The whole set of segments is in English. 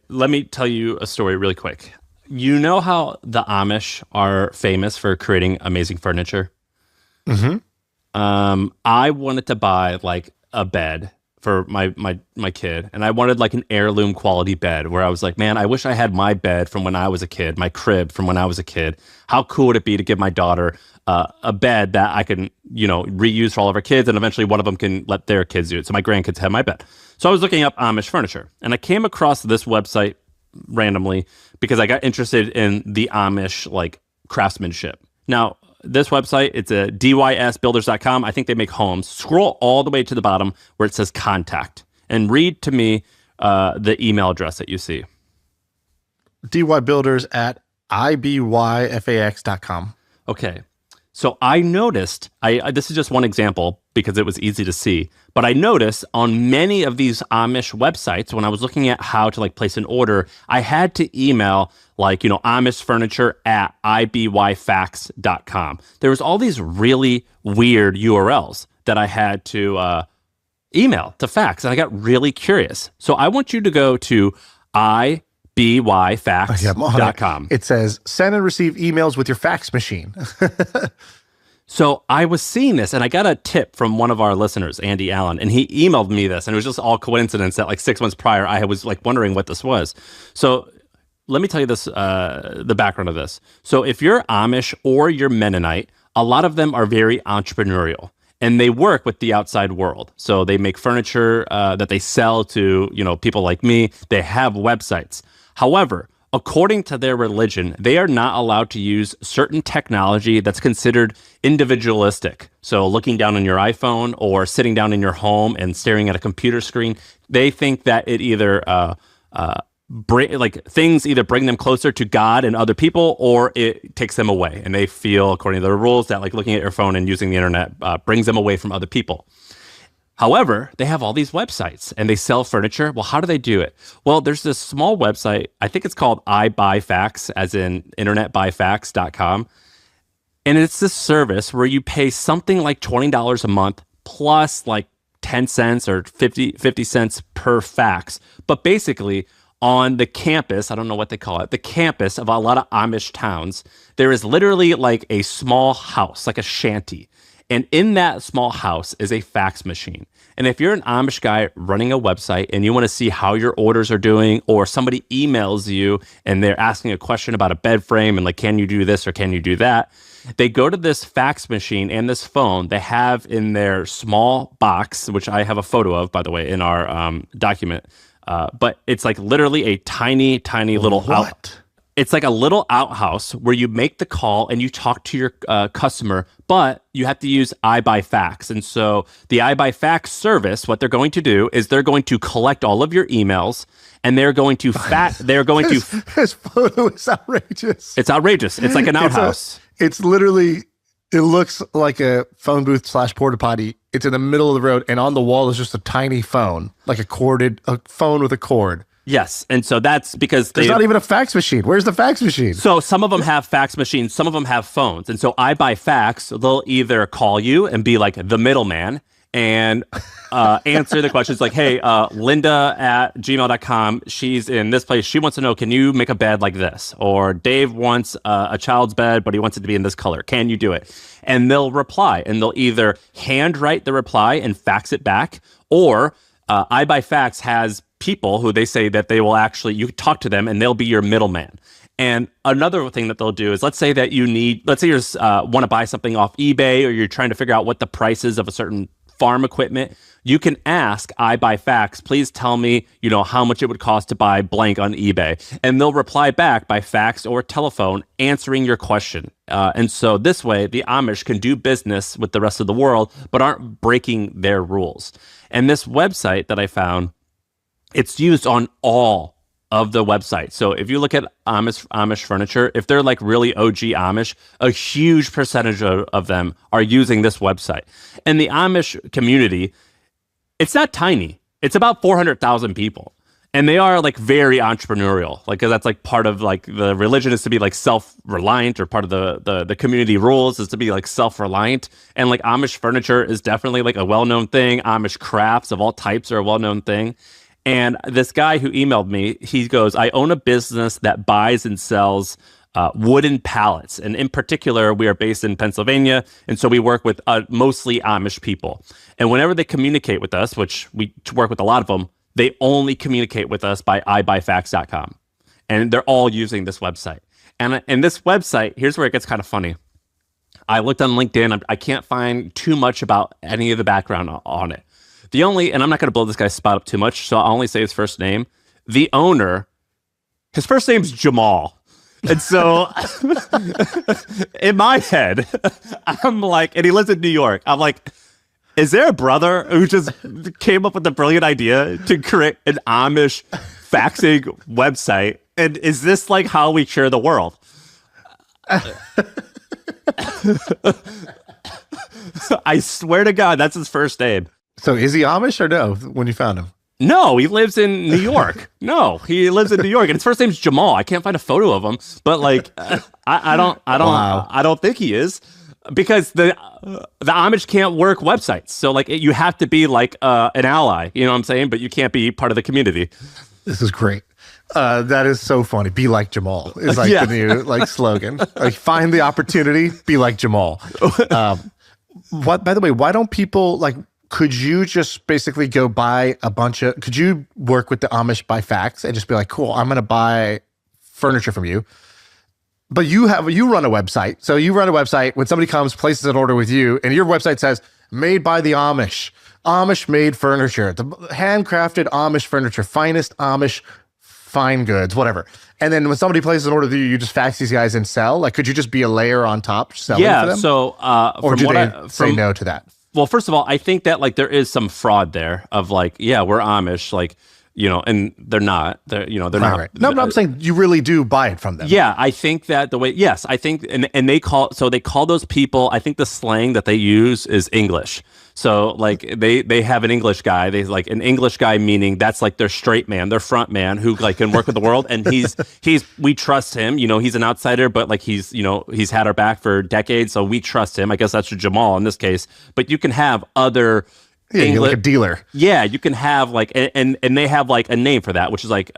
let me tell you a story really quick. You know how the Amish are famous for creating amazing furniture? Hmm. I wanted to buy like a bed for my kid, and I wanted like an heirloom quality bed where I was like, man, I wish I had my bed from when I was a kid, my crib from when I was a kid. How cool would it be to give my daughter a bed that I can, reuse for all of our kids, and eventually one of them can let their kids do it. So my grandkids have my bed. So I was looking up Amish furniture, and I came across this website randomly because I got interested in the Amish like craftsmanship. Now, this website, it's a dysbuilders.com. I think they make homes. Scroll all the way to the bottom where it says contact and read to me the email address that you see. DYbuilders at ibyfax.com. Okay. So I noticed, this is just one example because it was easy to see, but I noticed on many of these Amish websites, when I was looking at how to like place an order, I had to email like, Amish furniture at ibyfax.com. There was all these really weird URLs that I had to email to fax, and I got really curious. So I want you to go to ibyfax.com. It says send and receive emails with your fax machine. So I was seeing this and I got a tip from one of our listeners, Andy Allen, and he emailed me this, and it was just all coincidence that like 6 months prior, I was like wondering what this was. So let me tell you this, the background of this. So if you're Amish or you're Mennonite, a lot of them are very entrepreneurial and they work with the outside world. So they make furniture that they sell to, people like me. They have websites. However, according to their religion, they are not allowed to use certain technology that's considered individualistic. So looking down on your iPhone or sitting down in your home and staring at a computer screen, they think that it either things either bring them closer to God and other people, or it takes them away. And they feel, according to their rules, that like looking at your phone and using the internet brings them away from other people. However, they have all these websites and they sell furniture. Well, how do they do it? Well, there's this small website. I think it's called iBuyFax, as in internetbuyfax.com. And it's this service where you pay something like $20 a month plus like 10 cents or 50 cents per fax. But basically, on the campus, I don't know what they call it, the campus of a lot of Amish towns, there is literally like a small house, like a shanty. And in that small house is a fax machine. And if you're an Amish guy running a website and you want to see how your orders are doing, or somebody emails you and they're asking a question about a bed frame and like, can you do this or can you do that? They go to this fax machine and this phone they have in their small box, which I have a photo of, by the way, in our document. But it's like literally a tiny, tiny little What? It's like a little outhouse where you make the call and you talk to your customer, but you have to use iBuyFax. And so the iBuyFax service, what they're going to do is they're going to collect all of your emails and they're going to This photo is outrageous. It's outrageous. It's like an outhouse. It's literally, it looks like a phone booth / porta potty. It's in the middle of the road, and on the wall is just a tiny phone, like a phone with a cord. Yes. And so that's because there's not even a fax machine. Where's the fax machine? So some of them have fax machines, some of them have phones. And so iBuyFax, they'll either call you and be like the middleman and answer the questions like, hey, Linda at gmail.com, she's in this place. She wants to know, can you make a bed like this? Or Dave wants a child's bed, but he wants it to be in this color. Can you do it? And they'll reply, and they'll either handwrite the reply and fax it back, or iBuyFax has people who they say that they will actually, you talk to them and they'll be your middleman. And another thing that they'll do is, let's say you want to buy something off eBay, or you're trying to figure out what the price is of a certain farm equipment. You can ask iBuyFax, please tell me, how much it would cost to buy blank on eBay. And they'll reply back by fax or telephone answering your question. And so this way, the Amish can do business with the rest of the world, but aren't breaking their rules. And this website that I found, it's used on all of the websites. So if you look at Amish furniture, if they're like really OG Amish, a huge percentage of them are using this website. And the Amish community, it's not tiny. It's about 400,000 people. And they are like very entrepreneurial. Like, 'cause that's like part of like the religion is to be like self-reliant, or part of the community rules is to be like self-reliant. And like Amish furniture is definitely like a well-known thing. Amish crafts of all types are a well-known thing. And this guy who emailed me, he goes, I own a business that buys and sells wooden pallets. And in particular, we are based in Pennsylvania. And so we work with mostly Amish people. And whenever they communicate with us, which we work with a lot of them, they only communicate with us by ibuyfacts.com. And they're all using this website. And this website, here's where it gets kind of funny. I looked on LinkedIn. I can't find too much about any of the background on it. And I'm not going to blow this guy's spot up too much, so I'll only say his first name. The owner, his first name's Jamal. And so in my head, I'm like, and he lives in New York. I'm like, is there a brother who just came up with the brilliant idea to create an Amish faxing website? And is this like how we share the world? I swear to God, that's his first name. So is he Amish or no when you found him? No, he lives in New York. No, he lives in New York, and his first name's Jamal. I can't find a photo of him, but like, I don't think he is, because the Amish can't work websites. So like, you have to be like an ally. You know what I'm saying? But you can't be part of the community. This is great. That is so funny. Be like Jamal is like the new like slogan. Like, find the opportunity. Be like Jamal. What? By the way, why don't people like? Could you just basically go buy a bunch of? Could you work with the Amish by fax and just be like, cool, I'm going to buy furniture from you. But you run a website. So you run a website. When somebody comes, places an order with you, and your website says made by the Amish. Amish made furniture, the handcrafted Amish furniture, finest Amish fine goods, whatever. And then when somebody places an order with you, you just fax these guys and sell. Like, could you just be a layer on top selling for them? So or do they say no to that? Well, first of all, I think that like there is some fraud there of like, yeah, we're Amish, like, you know, and they're not. They're not. Right. No, but I'm saying you really do buy it from them. Yeah, I think that I think, and they call those people, I think the slang that they use is English. So like they have an English guy, an English guy, meaning that's like their straight man, their front man who like can work with the world. And we trust him, you know, he's an outsider, but like he's had our back for decades. So we trust him. I guess that's Jamal in this case, but you can have other you're like a dealer. Yeah, you can have like, and they have like a name for that, which is like,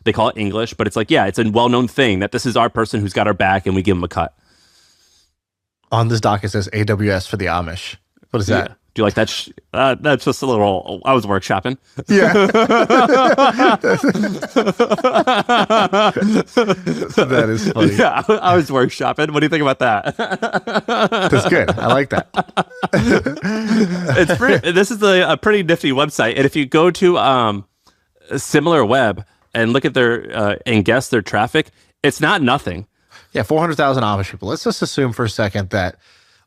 they call it English, but it's like, yeah, it's a well-known thing that this is our person who's got our back and we give him a cut. On this doc, it says AWS for the Amish. What is that? Do you like that? That's just a little, I was workshopping. Yeah. That is funny. Yeah, I was workshopping. What do you think about that? That's good. I like that. This is a pretty nifty website. And if you go to Similar Web and look at and guess their traffic, it's not nothing. Yeah, 400,000 Amish people. Let's just assume for a second that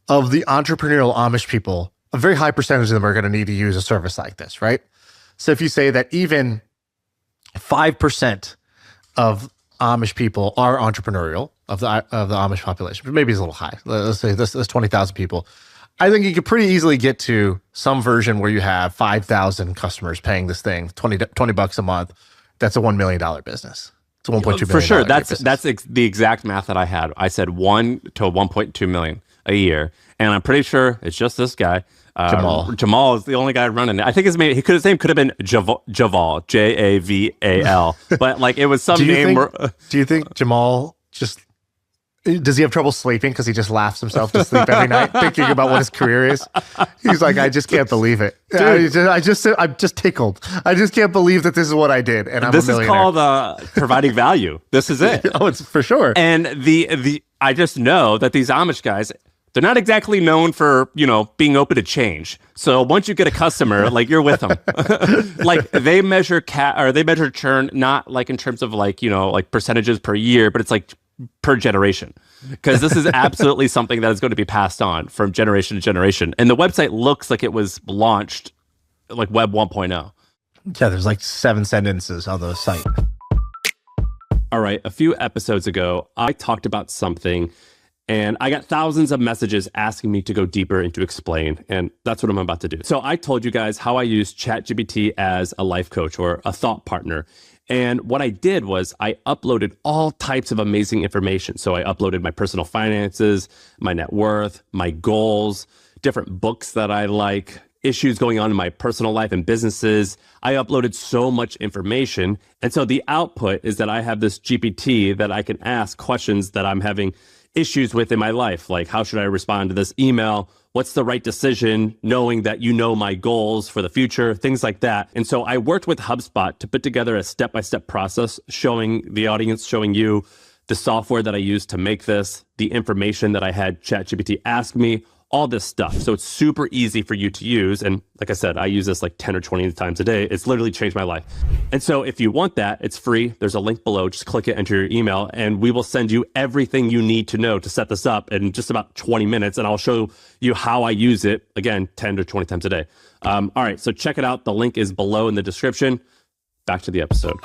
of the entrepreneurial Amish people, a very high percentage of them are going to need to use a service like this, right? So if you say that even 5% of Amish people are entrepreneurial of the Amish population, but maybe it's a little high. Let's say this 20,000 people. I think you could pretty easily get to some version where you have 5,000 customers paying this thing, $20 a month. That's a $1 million business. It's a $1.2 million for sure. business. That's the exact math that I had. I said 1 to 1.2 million a year, and I'm pretty sure it's just this guy. Jamal is the only guy running it. I think his name could have been Javal, Javal, but like it was some name. Do you think Jamal does he have trouble sleeping because he just laughs himself to sleep every night thinking about what his career is? He's like, I just can't believe it. I'm just tickled. I just can't believe that this is what I did, and I'm a millionaire. This is called providing value. This is it. Oh, it's for sure. And I just know that these Amish guys, they're not exactly known for, being open to change. So once you get a customer, like you're with them, like they measure churn, not like in terms of like percentages per year, but it's like per generation, because this is absolutely something that is going to be passed on from generation to generation. And the website looks like it was launched like Web 1.0. Yeah, there's like 7 sentences on the site. All right, a few episodes ago, I talked about something and I got thousands of messages asking me to go deeper and to explain. And that's what I'm about to do. So I told you guys how I use ChatGPT as a life coach or a thought partner. And what I did was I uploaded all types of amazing information. So I uploaded my personal finances, my net worth, my goals, different books that I like, issues going on in my personal life and businesses. I uploaded so much information. And so the output is that I have this GPT that I can ask questions that I'm having issues with in my life. Like, how should I respond to this email? What's the right decision? Knowing that you know my goals for the future, things like that. And so I worked with HubSpot to put together a step-by-step process showing the audience, showing you the software that I used to make this, the information that I had ChatGPT ask me, all this stuff. So it's super easy for you to use. And like I said, I use this like 10 or 20 times a day. It's literally changed my life. And so if you want that, it's free. There's a link below. Just click it, enter your email, and we will send you everything you need to know to set this up in just about 20 minutes. And I'll show you how I use it, again, 10 to 20 times a day. All right, so check it out. The link is below in the description. Back to the episode.